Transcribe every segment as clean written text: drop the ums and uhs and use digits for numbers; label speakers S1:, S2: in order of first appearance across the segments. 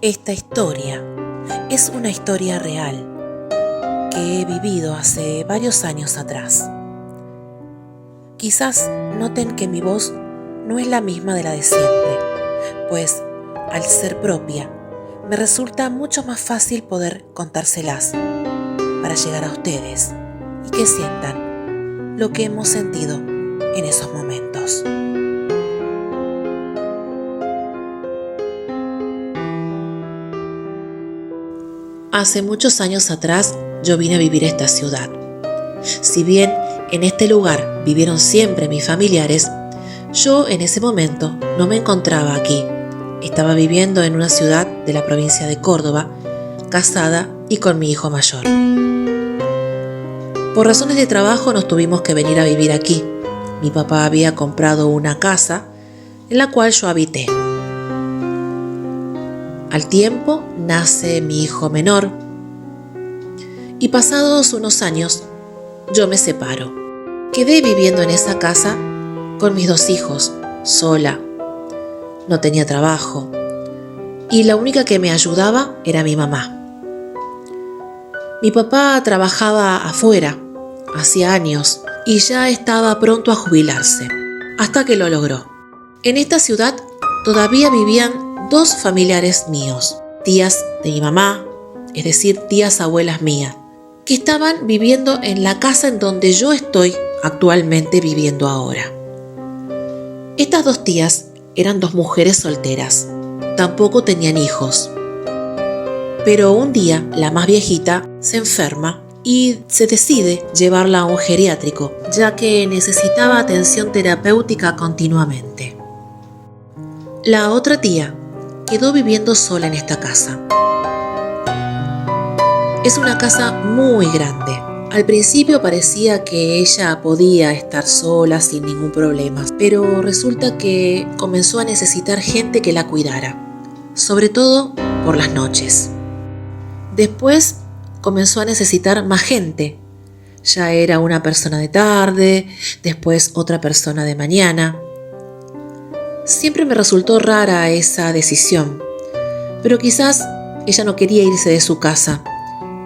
S1: Esta historia es una historia real que he vivido hace varios años atrás. Quizás noten que mi voz no es la misma de la de siempre, pues al ser propia, me resulta mucho más fácil poder contárselas para llegar a ustedes y que sientan lo que hemos sentido en esos momentos. Hace muchos años atrás yo vine a vivir a esta ciudad. Si bien en este lugar vivieron siempre mis familiares, yo en ese momento no me encontraba aquí. Estaba viviendo en una ciudad de la provincia de Córdoba, casada y con mi hijo mayor. Por razones de trabajo nos tuvimos que venir a vivir aquí. Mi papá había comprado una casa en la cual yo habité. Al tiempo nace mi hijo menor y pasados unos años yo me separo. Quedé viviendo en esa casa con mis 2 hijos, sola. No tenía trabajo y la única que me ayudaba era mi mamá. Mi papá trabajaba afuera, hacía años, y ya estaba pronto a jubilarse, hasta que lo logró. En esta ciudad todavía vivían 2 familiares míos, tías de mi mamá, es decir, tías abuelas mías, que estaban viviendo en la casa en donde yo estoy actualmente viviendo ahora. Estas 2 tías eran 2 mujeres solteras, tampoco tenían hijos. Pero un día la más viejita se enferma y se decide llevarla a un geriátrico, ya que necesitaba atención terapéutica continuamente. La otra tía quedó viviendo sola en esta casa. Es una casa muy grande. Al principio parecía que ella podía estar sola sin ningún problema, pero resulta que comenzó a necesitar gente que la cuidara, sobre todo por las noches. Después comenzó a necesitar más gente. Ya era una persona de tarde, después otra persona de mañana. Siempre me resultó rara esa decisión, pero quizás ella no quería irse de su casa.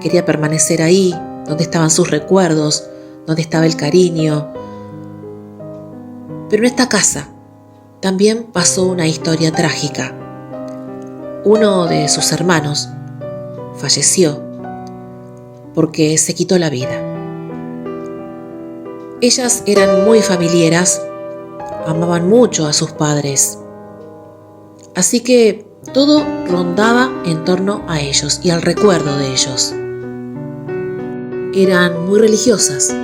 S1: Quería permanecer ahí, donde estaban sus recuerdos, donde estaba el cariño. Pero en esta casa también pasó una historia trágica. Uno de sus hermanos falleció porque se quitó la vida. Ellas eran muy familiares, amaban mucho a sus padres. Así que todo rondaba en torno a ellos y al recuerdo de ellos. Eran muy religiosas,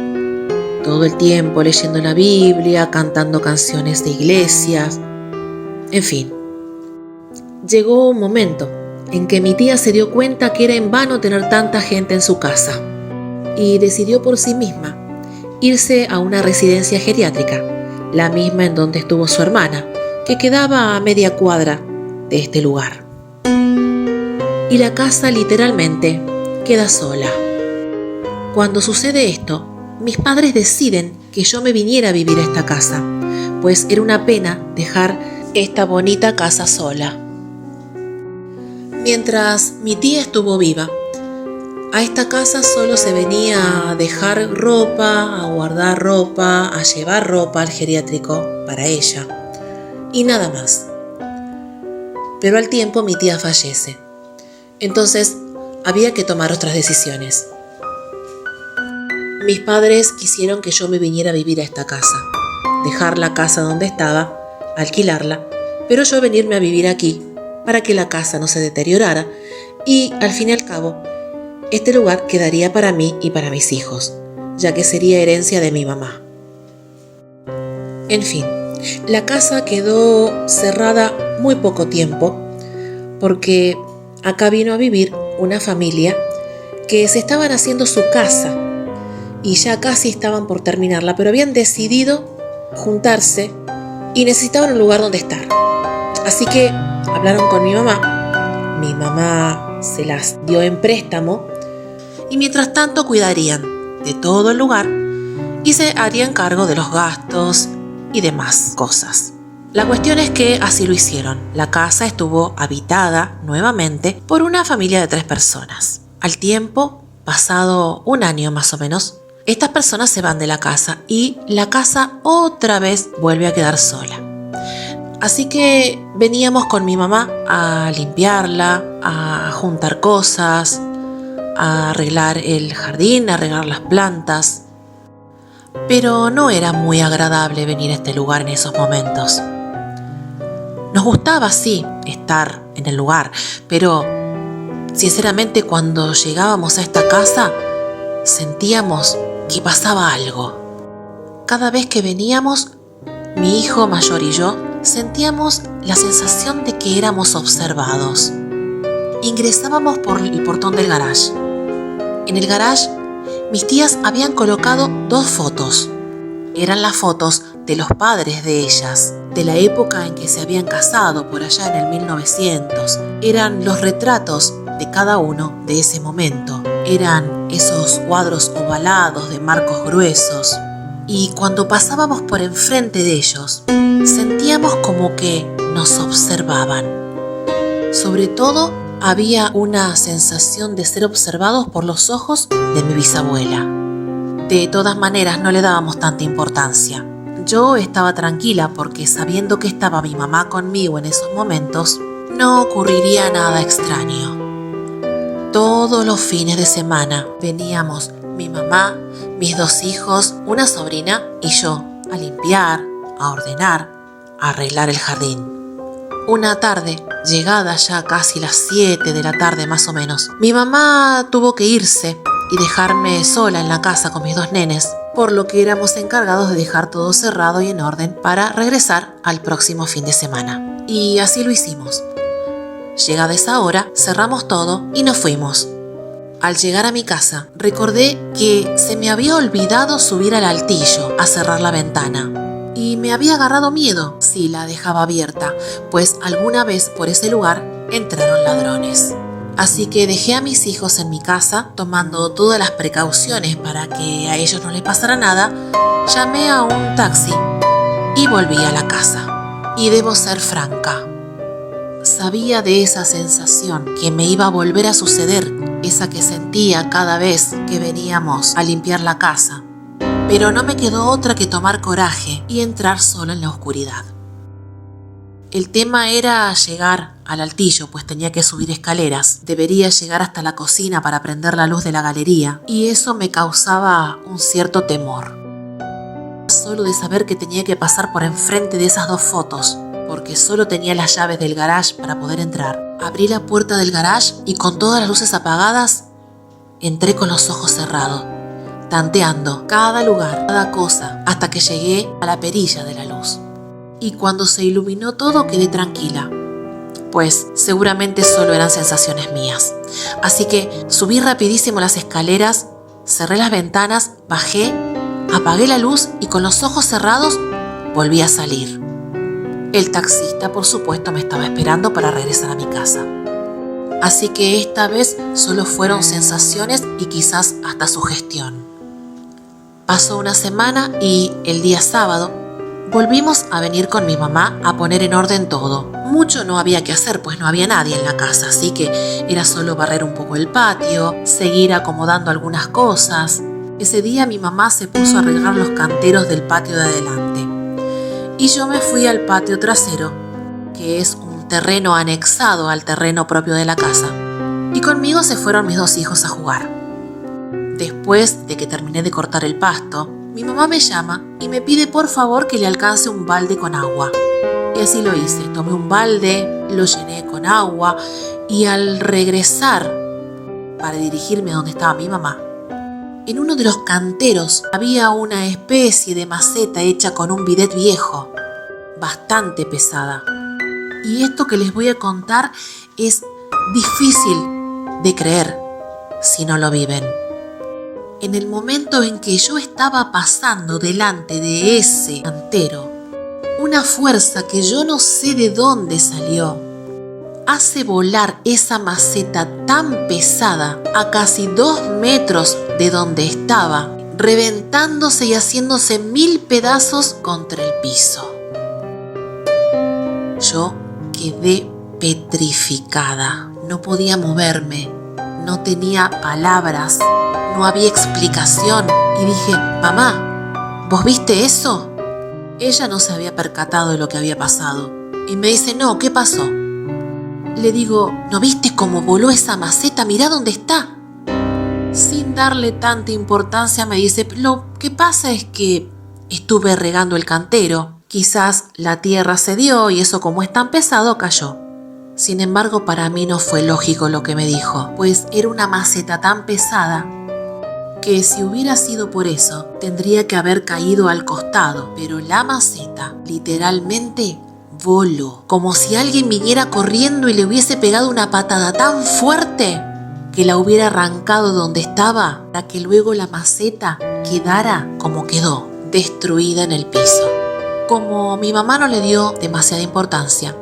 S1: todo el tiempo leyendo la Biblia, cantando canciones de iglesias, en fin. Llegó un momento en que mi tía se dio cuenta que era en vano tener tanta gente en su casa y decidió por sí misma irse a una residencia geriátrica, la misma en donde estuvo su hermana, que quedaba a media cuadra de este lugar. Y la casa literalmente queda sola. Cuando sucede esto, mis padres deciden que yo me viniera a vivir a esta casa, pues era una pena dejar esta bonita casa sola. Mientras mi tía estuvo viva, a esta casa solo se venía a dejar ropa, a guardar ropa, a llevar ropa al geriátrico para ella, y nada más. Pero al tiempo mi tía fallece. Entonces había que tomar otras decisiones. Mis padres quisieron que yo me viniera a vivir a esta casa, dejar la casa donde estaba, alquilarla, pero yo venirme a vivir aquí para que la casa no se deteriorara y, al fin y al cabo, este lugar quedaría para mí y para mis hijos, ya que sería herencia de mi mamá. En fin, la casa quedó cerrada muy poco tiempo porque acá vino a vivir una familia que se estaban haciendo su casa y ya casi estaban por terminarla, pero habían decidido juntarse y necesitaban un lugar donde estar. Así que hablaron con mi mamá se las dio en préstamo y mientras tanto cuidarían de todo el lugar y se harían cargo de los gastos y demás cosas. La cuestión es que así lo hicieron. La casa estuvo habitada nuevamente por una familia de 3 personas. Al tiempo, pasado un año más o menos, estas personas se van de la casa y la casa otra vez vuelve a quedar sola. Así que veníamos con mi mamá a limpiarla, a juntar cosas, a arreglar el jardín, a regar las plantas. Pero no era muy agradable venir a este lugar en esos momentos. Nos gustaba, sí, estar en el lugar, pero sinceramente cuando llegábamos a esta casa sentíamos que pasaba algo. Cada vez que veníamos, mi hijo mayor y yo sentíamos la sensación de que éramos observados. Ingresábamos por el portón del garage. En el garage, mis tías habían colocado 2 fotos. Eran las fotos de los padres de ellas, de la época en que se habían casado, por allá en el 1900. Eran los retratos de cada uno de ese momento. Eran esos cuadros ovalados de marcos gruesos. Y cuando pasábamos por enfrente de ellos, sentíamos como que nos observaban. Sobre todo, había una sensación de ser observados por los ojos de mi bisabuela. De todas maneras, no le dábamos tanta importancia. Yo estaba tranquila porque sabiendo que estaba mi mamá conmigo en esos momentos, no ocurriría nada extraño. Todos los fines de semana veníamos mi mamá, mis 2 hijos, una sobrina y yo a limpiar, a ordenar, a arreglar el jardín. Una tarde, llegada ya casi las 7 de la tarde más o menos, mi mamá tuvo que irse y dejarme sola en la casa con mis 2 nenes, por lo que éramos encargados de dejar todo cerrado y en orden para regresar al próximo fin de semana. Y así lo hicimos. Llegada esa hora, cerramos todo y nos fuimos. Al llegar a mi casa, recordé que se me había olvidado subir al altillo a cerrar la ventana. Y me había agarrado miedo si la dejaba abierta, pues alguna vez por ese lugar entraron ladrones. Así que dejé a mis hijos en mi casa, tomando todas las precauciones para que a ellos no les pasara nada, llamé a un taxi y volví a la casa. Y debo ser franca, sabía de esa sensación que me iba a volver a suceder, esa que sentía cada vez que veníamos a limpiar la casa, pero no me quedó otra que tomar coraje y entrar sola en la oscuridad. El tema era llegar al altillo, pues tenía que subir escaleras. Debería llegar hasta la cocina para prender la luz de la galería, y eso me causaba un cierto temor. Solo de saber que tenía que pasar por enfrente de esas 2 fotos, porque solo tenía las llaves del garage para poder entrar. Abrí la puerta del garage y con todas las luces apagadas, entré con los ojos cerrados, tanteando cada lugar, cada cosa, hasta que llegué a la perilla de la luz. Y cuando se iluminó todo quedé tranquila, pues seguramente solo eran sensaciones mías. Así que subí rapidísimo las escaleras, cerré las ventanas, bajé, apagué la luz y con los ojos cerrados volví a salir. El taxista, por supuesto, me estaba esperando para regresar a mi casa. Así que esta vez solo fueron sensaciones y quizás hasta sugestión. Pasó una semana y el día sábado volvimos a venir con mi mamá a poner en orden todo. Mucho no había que hacer, pues no había nadie en la casa, así que era solo barrer un poco el patio, seguir acomodando algunas cosas. Ese día mi mamá se puso a arreglar los canteros del patio de adelante. Y yo me fui al patio trasero, que es un terreno anexado al terreno propio de la casa. Y conmigo se fueron mis 2 hijos a jugar. Después de que terminé de cortar el pasto, mi mamá me llama y me pide por favor que le alcance un balde con agua. Y así lo hice. Tomé un balde, lo llené con agua y al regresar para dirigirme a donde estaba mi mamá, en uno de los canteros había una especie de maceta hecha con un bidet viejo, bastante pesada. Y esto que les voy a contar es difícil de creer si no lo viven. En el momento en que yo estaba pasando delante de ese cantero, una fuerza que yo no sé de dónde salió, hace volar esa maceta tan pesada a casi 2 metros de donde estaba, reventándose y haciéndose 1000 pedazos contra el piso. Yo quedé petrificada, no podía moverme, no tenía palabras, no había explicación y dije, mamá, ¿vos viste eso? Ella no se había percatado de lo que había pasado y me dice, no, ¿qué pasó? Le digo, ¿no viste cómo voló esa maceta? Mirá dónde está. Sin darle tanta importancia me dice, lo que pasa es que estuve regando el cantero. Quizás la tierra cedió y eso como es tan pesado cayó. Sin embargo, para mí no fue lógico lo que me dijo, pues era una maceta tan pesada que si hubiera sido por eso, tendría que haber caído al costado. Pero la maceta literalmente voló, como si alguien viniera corriendo y le hubiese pegado una patada tan fuerte que la hubiera arrancado donde estaba, para que luego la maceta quedara como quedó, destruida en el piso. Como mi mamá no le dio demasiada importancia,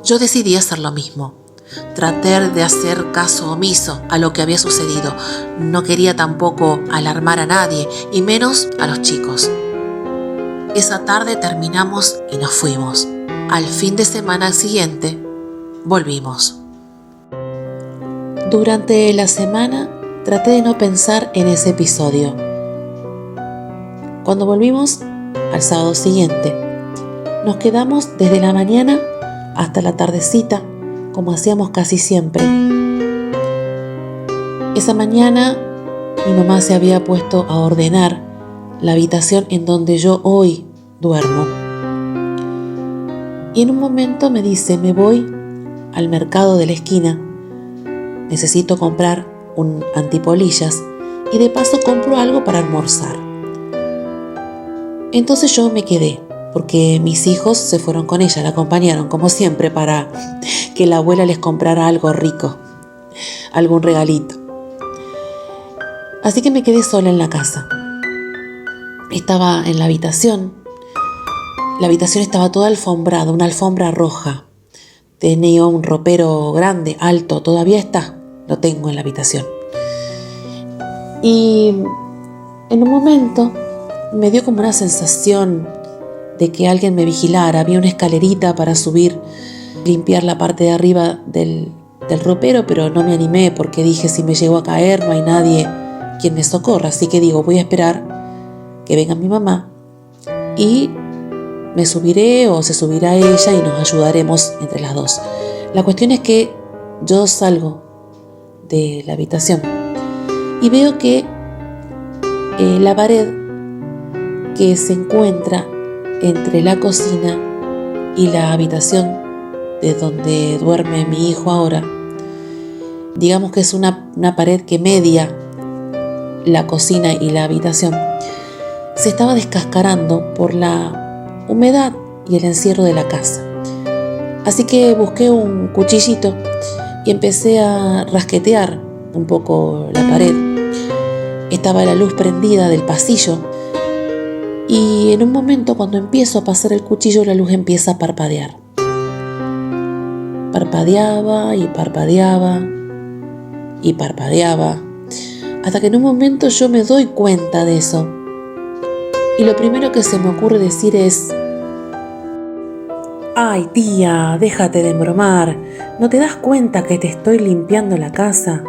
S1: yo decidí hacer lo mismo. Traté de hacer caso omiso a lo que había sucedido. No quería tampoco alarmar a nadie, y menos a los chicos. Esa tarde terminamos y nos fuimos. Al fin de semana siguiente, volvimos. Durante la semana traté de no pensar en ese episodio. Cuando volvimos al sábado siguiente, nos quedamos desde la mañana hasta la tardecita, como hacíamos casi siempre. Esa mañana mi mamá se había puesto a ordenar la habitación en donde yo hoy duermo. Y en un momento me dice, me voy al mercado de la esquina. Necesito comprar un antipolillas y de paso compro algo para almorzar. Entonces yo me quedé, porque mis hijos se fueron con ella, la acompañaron como siempre para que la abuela les comprara algo rico, algún regalito. Así que me quedé sola en la casa. Estaba en la habitación. La habitación estaba toda alfombrada, una alfombra roja. Tenía un ropero grande, alto, todavía está, lo tengo en la habitación. Y en un momento me dio como una sensación de que alguien me vigilara. Había una escalerita para subir, limpiar la parte de arriba del ropero, pero no me animé porque dije, si me llego a caer no hay nadie quien me socorra. Así que digo, voy a esperar que venga mi mamá y me subiré o se subirá ella y nos ayudaremos entre las dos. La cuestión es que yo salgo de la habitación y veo que la pared que se encuentra entre la cocina y la habitación de donde duerme mi hijo ahora, digamos que es una pared que media la cocina y la habitación, se estaba descascarando por la humedad y el encierro de la casa. Así que busqué un cuchillito y empecé a rasquetear un poco la pared. Estaba la luz prendida del pasillo y en un momento, cuando empiezo a pasar el cuchillo, la luz empieza a parpadear. Parpadeaba y parpadeaba y parpadeaba, hasta que en un momento yo me doy cuenta de eso. Y lo primero que se me ocurre decir es: «Ay, tía, déjate de embromar. ¿No te das cuenta que te estoy limpiando la casa?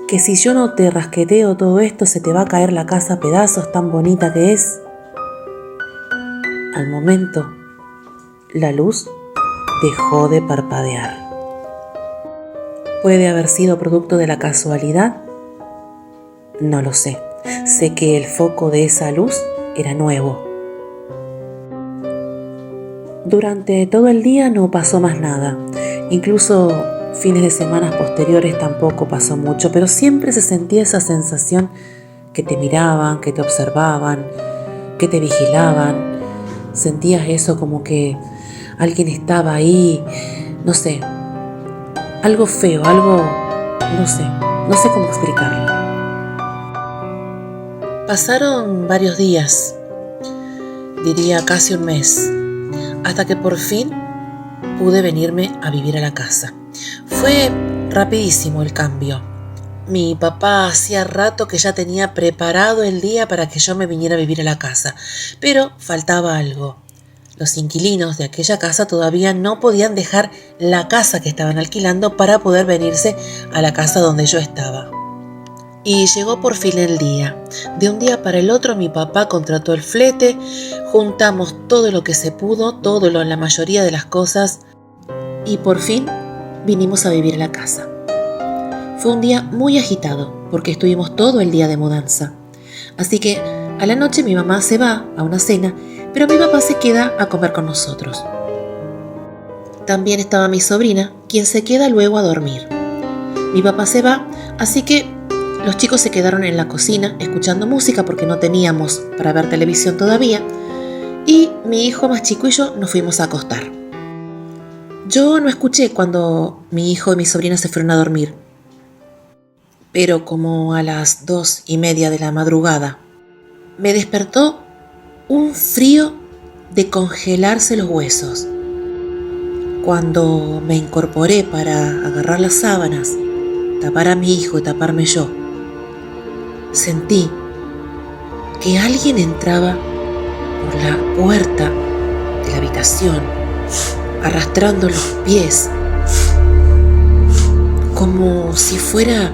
S1: Que si yo no te rasqueteo todo esto, se te va a caer la casa a pedazos, tan bonita que es». Al momento, la luz dejó de parpadear. ¿Puede haber sido producto de la casualidad? No lo sé. Sé que el foco de esa luz era nuevo. Durante todo el día no pasó más nada. Incluso fines de semana posteriores tampoco pasó mucho, pero siempre se sentía esa sensación que te miraban, que te observaban, que te vigilaban. Sentías eso como que alguien estaba ahí, no sé, algo feo, algo, no sé cómo explicarlo. Pasaron varios días, diría casi un mes, hasta que por fin pude venirme a vivir a la casa. Fue rapidísimo el cambio. Mi papá hacía rato que ya tenía preparado el día para que yo me viniera a vivir a la casa, pero faltaba algo. los inquilinos de aquella casa todavía no podían dejar la casa que estaban alquilando para poder venirse a la casa donde yo estaba. Y llegó por fin el día. De un día para el otro mi papá contrató el flete, juntamos todo lo que se pudo, la mayoría de las cosas, y por fin vinimos a vivir en la casa. Fue un día muy agitado porque estuvimos todo el día de mudanza. Así que a la noche mi mamá se va a una cena, pero mi papá se queda a comer con nosotros. También estaba mi sobrina, quien se queda luego a dormir. Mi papá se va, así que los chicos se quedaron en la cocina escuchando música porque no teníamos para ver televisión todavía, y mi hijo más chico y yo nos fuimos a acostar. Yo no escuché cuando mi hijo y mi sobrina se fueron a dormir, pero como a las 2:30 de la madrugada me despertó un frío de congelarse los huesos. Cuando me incorporé para agarrar las sábanas, tapar a mi hijo y taparme yo, sentí que alguien entraba por la puerta de la habitación, arrastrando los pies, como si fuera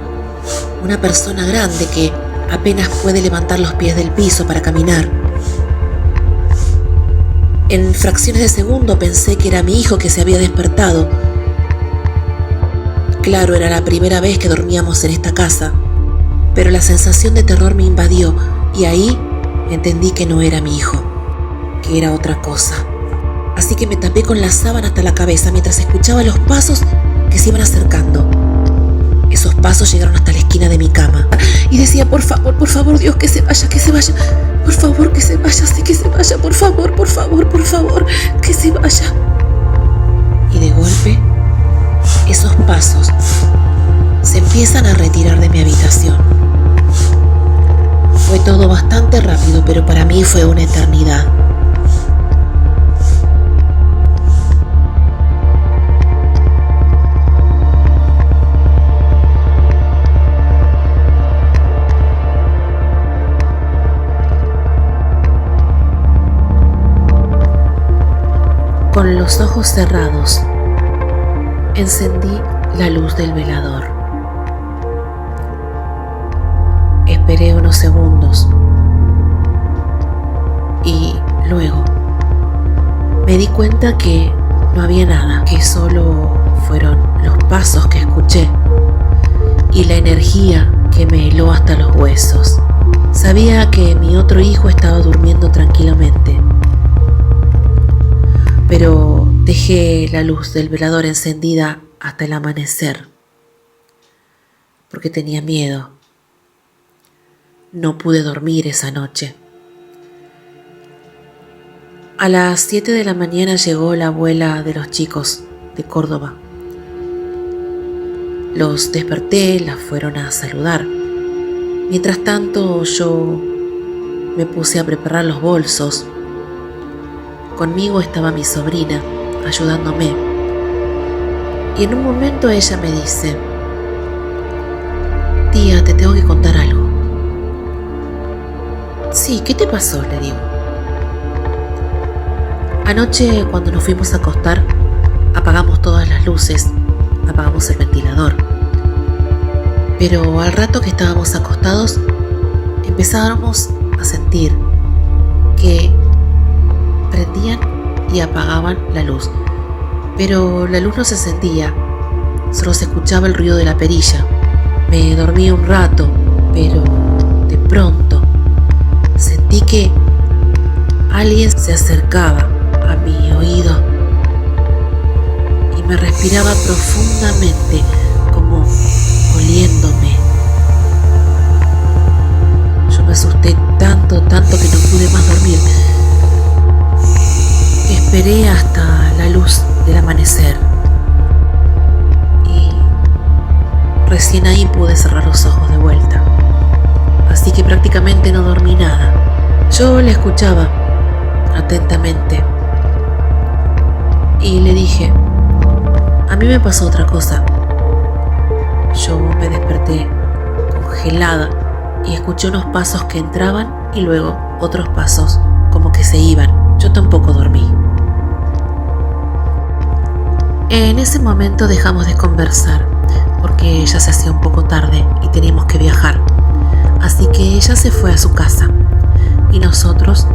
S1: una persona grande que apenas puede levantar los pies del piso para caminar. En fracciones de segundo pensé que era mi hijo que se había despertado. Claro, era la primera vez que dormíamos en esta casa, pero la sensación de terror me invadió y ahí entendí que no era mi hijo, que era otra cosa. Así que me tapé con la sábana hasta la cabeza mientras escuchaba los pasos que se iban acercando. Esos pasos llegaron hasta la esquina de mi cama y decía, por favor, Dios, que se vaya, por favor, que se vaya, sí, que se vaya, por favor, que se vaya. Y de golpe, esos pasos se empiezan a retirar de mi habitación. Fue todo bastante rápido, pero para mí fue una eternidad. Con los ojos cerrados, encendí la luz del velador. Esperé unos segundos y luego me di cuenta que no había nada, que solo fueron los pasos que escuché y la energía que me heló hasta los huesos. Sabía que mi otro hijo estaba durmiendo tranquilamente, pero dejé la luz del velador encendida hasta el amanecer, porque tenía miedo. No pude dormir esa noche. A las 7 de la mañana llegó la abuela de los chicos de Córdoba. Los desperté, las fueron a saludar. Mientras tanto, yo me puse a preparar los bolsos. Conmigo estaba mi sobrina, ayudándome. Y en un momento ella me dice, tía, te tengo que contar algo. Sí, ¿qué te pasó?, le digo. Anoche, cuando nos fuimos a acostar, apagamos todas las luces, apagamos el ventilador. Pero al rato que estábamos acostados, empezábamos a sentir que prendían y apagaban la luz, pero la luz no se encendía, solo se escuchaba el ruido de la perilla. Me dormí un rato, pero de pronto sentí que alguien se acercaba a mi oído y me respiraba profundamente, como oliéndome. Yo me asusté tanto que no pude más dormir. Esperé hasta la luz del amanecer y recién ahí pude cerrar los ojos de vuelta. Así que prácticamente no dormí nada. Yo le escuchaba atentamente y le dije, a mí me pasó otra cosa. Yo me desperté congelada y escuché unos pasos que entraban y luego otros pasos como que se iban. Yo tampoco dormí. En ese momento dejamos de conversar porque ya se hacía un poco tarde y teníamos que viajar. Así que ella se fue a su casa y nosotros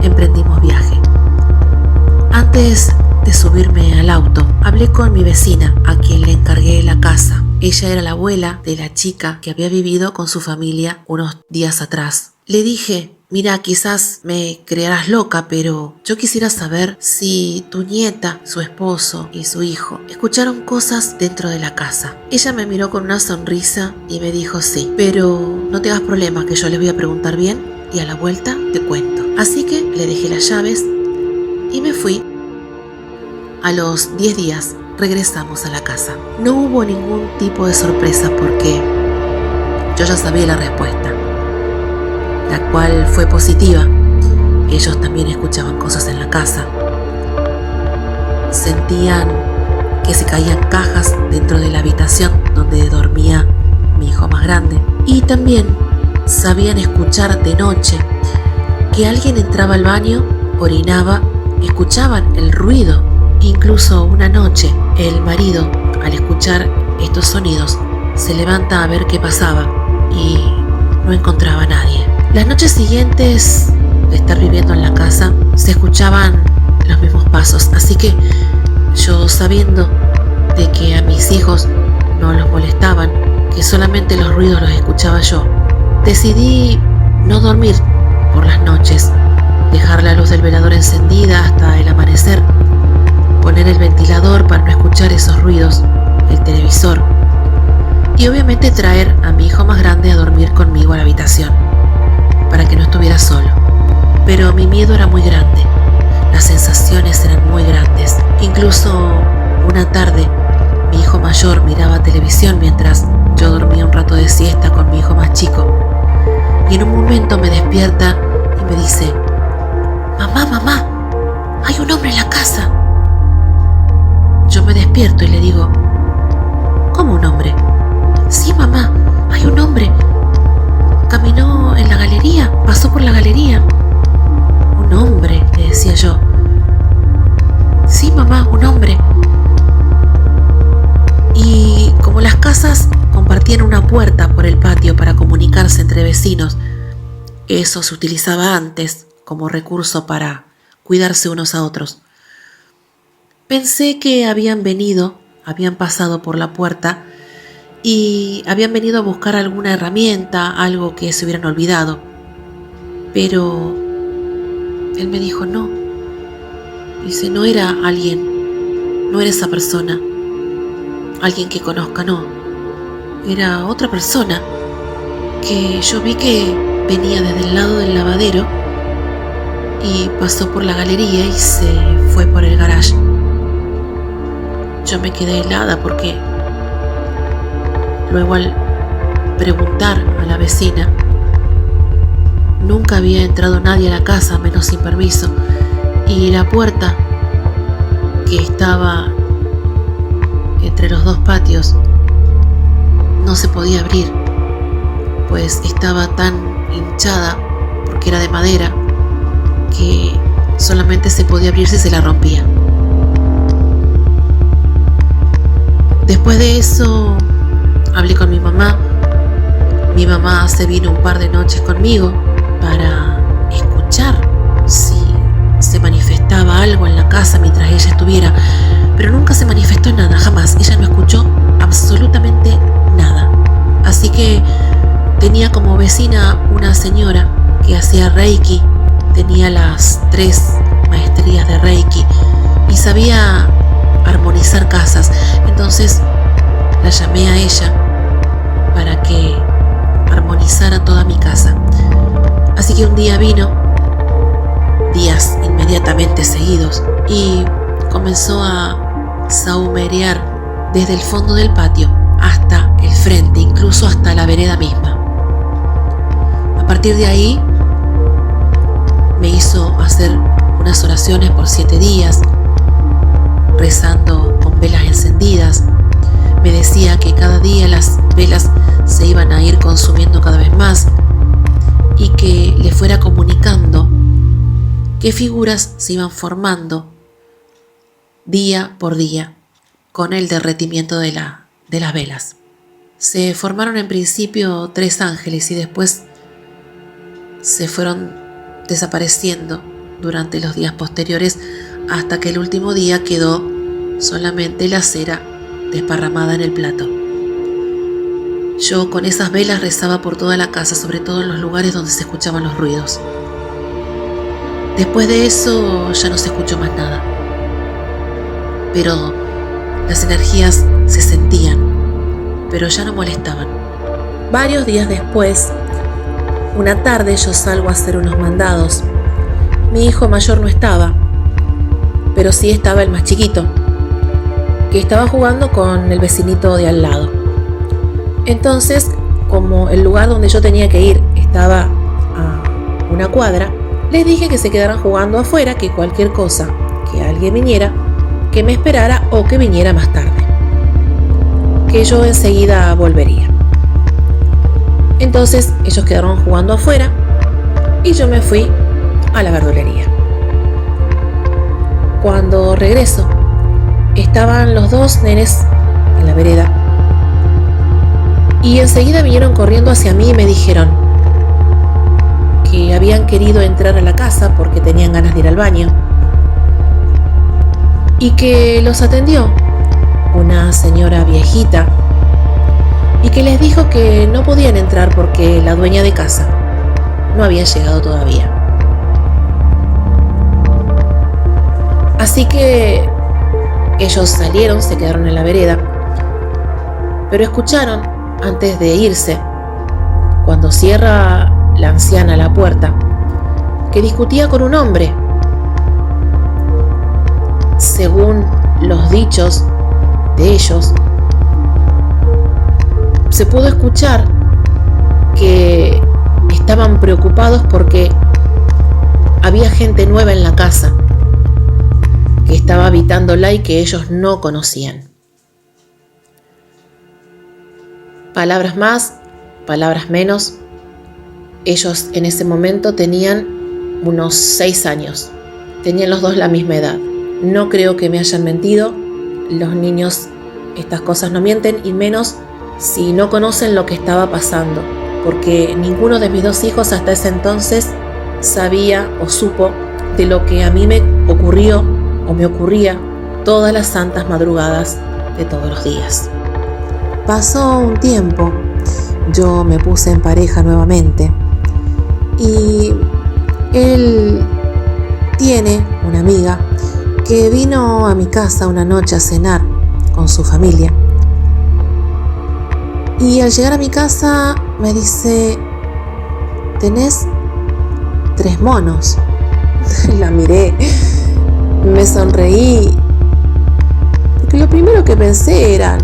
S1: emprendimos viaje. Antes de subirme al auto, hablé con mi vecina, a quien le encargué la casa. Ella era la abuela de la chica que había vivido con su familia unos días atrás. Le dije: mira, quizás me creerás loca, pero yo quisiera saber si tu nieta, su esposo y su hijo escucharon cosas dentro de la casa. Ella me miró con una sonrisa y me dijo: sí, pero no te hagas problema, que yo les voy a preguntar bien y a la vuelta te cuento. Así que le dejé las llaves y me fui. A los 10 días regresamos a la casa. No hubo ningún tipo de sorpresa porque yo ya sabía la respuesta, la cual fue positiva. Ellos también escuchaban cosas en la casa. Sentían que se caían cajas dentro de la habitación donde dormía mi hijo más grande. Y también sabían escuchar de noche que alguien entraba al baño, orinaba, escuchaban el ruido. Incluso una noche, el marido, al escuchar estos sonidos, se levanta a ver qué pasaba y no encontraba a nadie. Las noches siguientes de estar viviendo en la casa, se escuchaban los mismos pasos, así que yo, sabiendo de que a mis hijos no los molestaban, que solamente los ruidos los escuchaba yo, decidí no dormir por las noches, dejar la luz del velador encendida hasta el amanecer, poner el ventilador para no escuchar esos ruidos, el televisor, y obviamente traer a mi hijo más grande a dormir conmigo a la habitación, para que no estuviera solo. Pero mi miedo era muy grande, las sensaciones eran muy grandes. Incluso una tarde, mi hijo mayor miraba televisión mientras yo dormía un rato de siesta con mi hijo más chico, y en un momento me despierta y me dice: mamá, hay un hombre en la casa. Yo me despierto y le digo: ¿cómo un hombre? Sí, mamá, hay un hombre. Caminó en la galería, pasó por la galería. Un hombre, le decía yo. Sí, mamá, un hombre. Y como las casas compartían una puerta por el patio para comunicarse entre vecinos, eso se utilizaba antes como recurso para cuidarse unos a otros. Pensé que habían pasado por la puerta y habían venido a buscar alguna herramienta, algo que se hubieran olvidado. Pero él me dijo: no. Dice: no era alguien, no era esa persona, alguien que conozca, no. Era otra persona que yo vi que venía desde el lado del lavadero y pasó por la galería y se fue por el garage. Yo me quedé helada porque luego, al preguntar a la vecina, nunca había entrado nadie a la casa menos sin permiso, y la puerta que estaba entre los dos patios no se podía abrir, pues estaba tan hinchada, porque era de madera, que solamente se podía abrir si se la rompía. Después de eso hablé con mi mamá. Mi mamá se vino un par de noches conmigo para escuchar si se manifestaba algo en la casa mientras ella estuviera, pero nunca se manifestó nada, jamás. Ella no escuchó absolutamente nada. Así que tenía como vecina una señora que hacía Reiki, tenía las 3 maestrías de Reiki y sabía armonizar casas. Entonces la llamé a ella para que armonizara toda mi casa. Así que un día vino, días inmediatamente seguidos, y comenzó a sahumerear desde el fondo del patio hasta el frente, incluso hasta la vereda misma. A partir de ahí me hizo hacer unas oraciones por 7 días, rezando con velas encendidas. Me decía que cada día las velas se iban a ir consumiendo cada vez más y que le fuera comunicando qué figuras se iban formando día por día con el derretimiento de las velas. Se formaron en principio 3 ángeles y después se fueron desapareciendo durante los días posteriores hasta que el último día quedó solamente la cera desparramada en el plato. Yo con esas velas rezaba por toda la casa, sobre todo en los lugares donde se escuchaban los ruidos. Después de eso ya no se escuchó más nada, pero las energías se sentían, pero ya no molestaban. Varios días después, una tarde yo salgo a hacer unos mandados. Mi hijo mayor no estaba, pero sí estaba el más chiquito, que estaba jugando con el vecinito de al lado. Entonces, como el lugar donde yo tenía que ir estaba a una cuadra, les dije que se quedaran jugando afuera, que cualquier cosa, que alguien viniera, que me esperara o que viniera más tarde, que yo enseguida volvería. Entonces ellos quedaron jugando afuera y yo me fui a la verdulería. Cuando regreso, estaban los 2 nenes en la vereda y enseguida vinieron corriendo hacia mí y me dijeron que habían querido entrar a la casa porque tenían ganas de ir al baño y que los atendió una señora viejita y que les dijo que no podían entrar porque la dueña de casa no había llegado todavía. Así que ellos salieron, se quedaron en la vereda, pero escucharon antes de irse, cuando cierra la anciana la puerta, que discutía con un hombre. Según los dichos de ellos, se pudo escuchar que estaban preocupados porque había gente nueva en la casa que estaba habitándola y que ellos no conocían. Palabras más, palabras menos, ellos en ese momento tenían unos 6 años. Tenían los 2 la misma edad. No creo que me hayan mentido. Los niños estas cosas no mienten, y menos si no conocen lo que estaba pasando, porque ninguno de mis 2 hijos hasta ese entonces sabía o supo de lo que a mí me ocurrió o me ocurría todas las santas madrugadas de todos los días. Pasó un tiempo, yo me puse en pareja nuevamente y él tiene una amiga que vino a mi casa una noche a cenar con su familia. Y al llegar a mi casa me dice: ¿tenés 3 monos? La miré, me sonreí, porque lo primero que pensé eran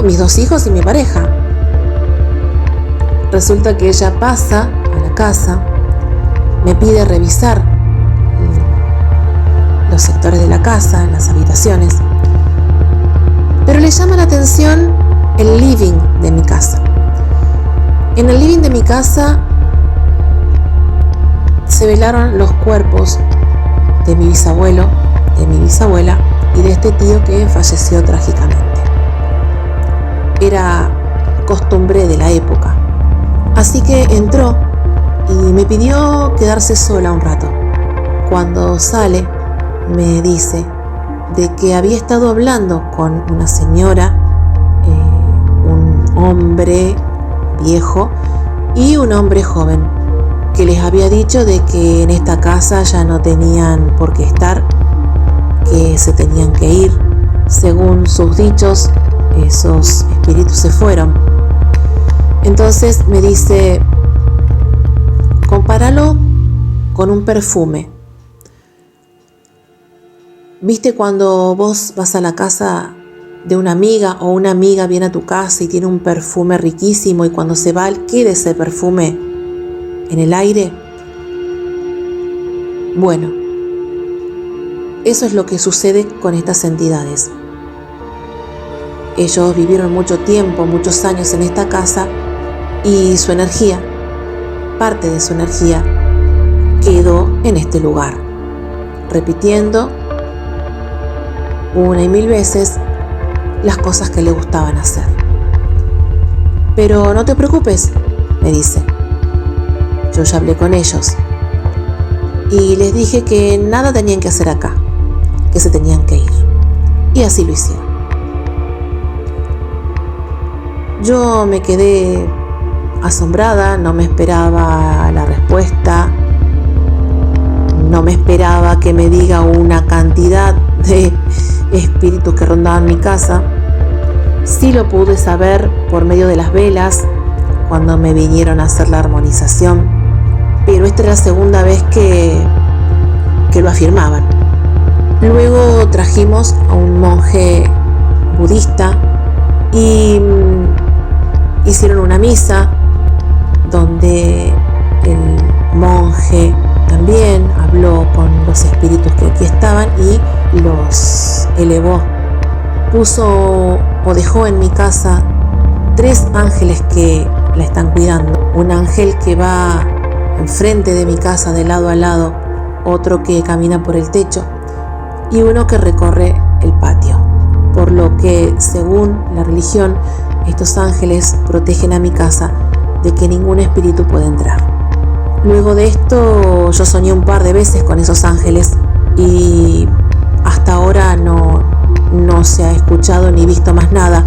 S1: mis 2 hijos y mi pareja. Resulta que ella pasa a la casa, me pide revisar los sectores de la casa, las habitaciones, pero le llama la atención el living de mi casa. En el living de mi casa se velaron los cuerpos de mi bisabuelo, de mi bisabuela y de este tío que falleció trágicamente. Era costumbre de la época. Así que entró y me pidió quedarse sola un rato. Cuando sale, me dice de que había estado hablando con una señora, un hombre viejo y un hombre joven, que les había dicho de que en esta casa ya no tenían por qué estar, que se tenían que ir. Según sus dichos, esos espíritus se fueron. Entonces me dice: compáralo con un perfume. ¿Viste cuando vos vas a la casa de una amiga o una amiga viene a tu casa y tiene un perfume riquísimo y cuando se va queda ese perfume en el aire? Bueno, eso es lo que sucede con estas entidades. Ellos vivieron mucho tiempo, muchos años en esta casa y su energía, parte de su energía, quedó en este lugar, repitiendo una y 1000 veces las cosas que le gustaban hacer. Pero no te preocupes, me dice. Yo ya hablé con ellos y les dije que nada tenían que hacer acá, que se tenían que ir. Y así lo hicieron. Yo me quedé asombrada, no me esperaba la respuesta, no me esperaba que me diga una cantidad de espíritus que rondaban mi casa. Sí lo pude saber por medio de las velas cuando me vinieron a hacer la armonización, pero esta era la segunda vez que lo afirmaban. Luego trajimos a un monje budista y hicieron una misa donde el monje también habló con los espíritus que aquí estaban y los elevó. Puso o dejó en mi casa 3 ángeles que la están cuidando. Un ángel que va enfrente de mi casa de lado a lado, otro que camina por el techo y uno que recorre el patio. Por lo que, según la religión, estos ángeles protegen a mi casa de que ningún espíritu pueda entrar. Luego de esto yo soñé un par de veces con esos ángeles y hasta ahora no se ha escuchado ni visto más nada.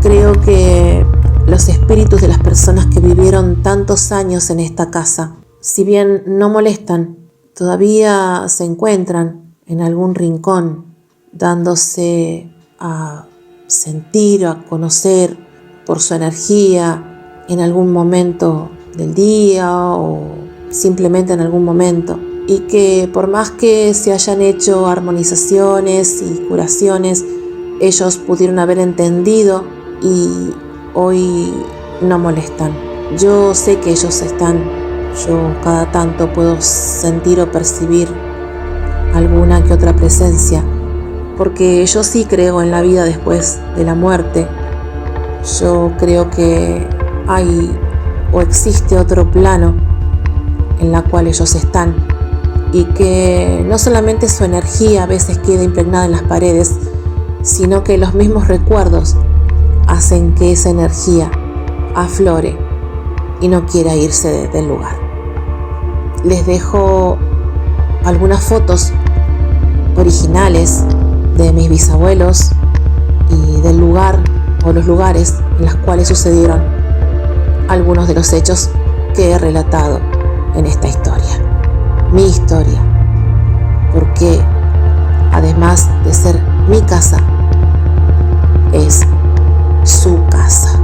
S1: Creo que los espíritus de las personas que vivieron tantos años en esta casa, si bien no molestan, todavía se encuentran en algún rincón, dándose a sentir, a conocer por su energía en algún momento del día o simplemente en algún momento. Y que por más que se hayan hecho armonizaciones y curaciones, ellos pudieron haber entendido y hoy no molestan. Yo sé que ellos están, yo cada tanto puedo sentir o percibir alguna que otra presencia, porque yo sí creo en la vida después de la muerte. Yo creo que hay o existe otro plano en la cual ellos están y que no solamente su energía a veces queda impregnada en las paredes, sino que los mismos recuerdos hacen que esa energía aflore y no quiera irse del lugar. Les dejo algunas fotos originales de mis bisabuelos y del lugar o los lugares en los cuales sucedieron algunos de los hechos que he relatado en esta historia. Mi historia, porque además de ser mi casa, es su casa.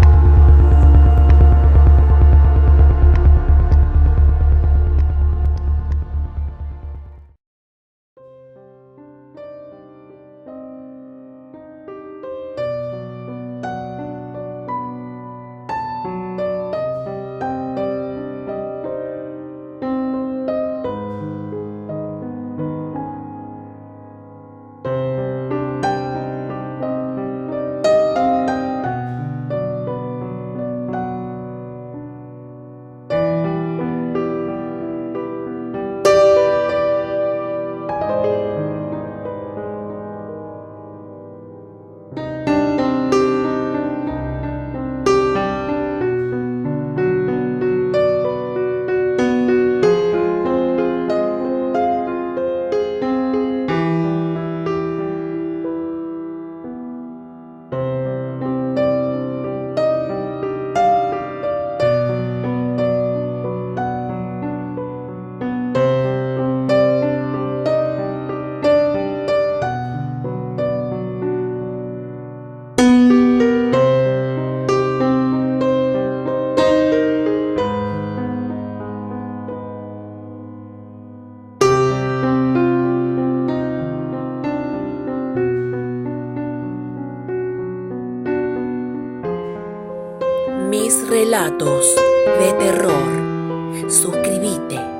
S1: Mis relatos de terror. Suscríbete.